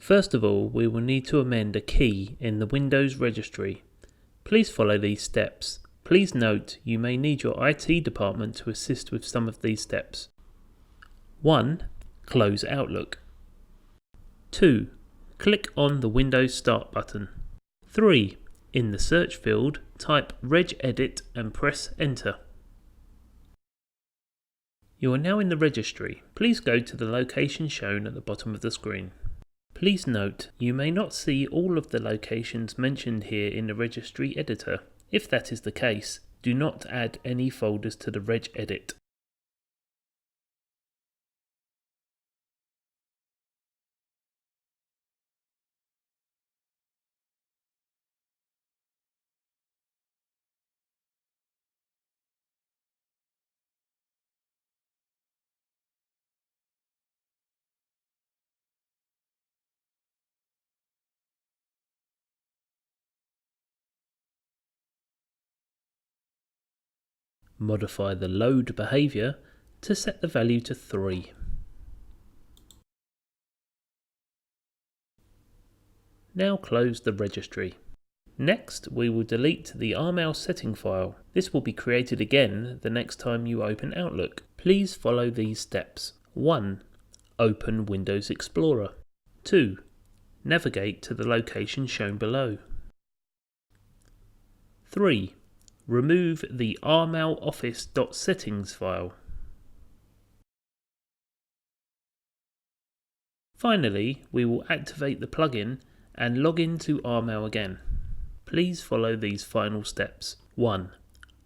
First of all, we will need to amend a key in the Windows registry. Please follow these steps. Please note you may need your IT department to assist with some of these steps. 1. Close Outlook. 2. Click on the Windows Start button. 3. In the search field, type regedit and press enter. You are now in the registry. Please go to the location shown at the bottom of the screen. Please note, you may not see all of the locations mentioned here in the registry editor. If that is the case, do not add any folders to the regedit. Modify the load behavior to set the value to 3. Now close the registry. Next, we will delete the RMail setting file. This will be created again the next time you open Outlook. Please follow these steps. 1. Open Windows Explorer. 2. Navigate to the location shown below. 3. Remove the rmailoffice.settings file. Finally, we will activate the plugin and log into RMail again. Please follow these final steps. 1.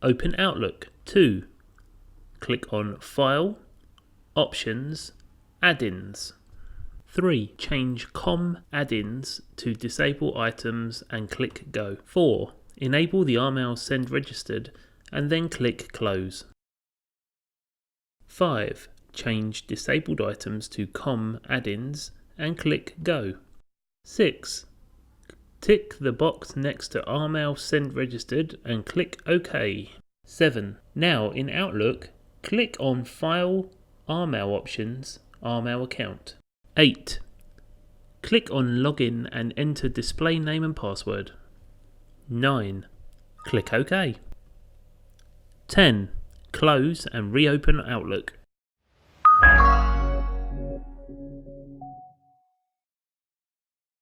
Open Outlook. 2. Click on File, Options, Add-ins. 3. Change COM add-ins to disable items and click Go. 4. Enable the RMail send registered and then click Close. 5. Change disabled items to COM add-ins and click Go. 6. Tick the box next to RMail send registered and click OK. 7. Now in Outlook, click on File, RMail Options, RMail Account. 8. Click on Login and enter display name and password. 9. Click OK. 10. Close and reopen Outlook.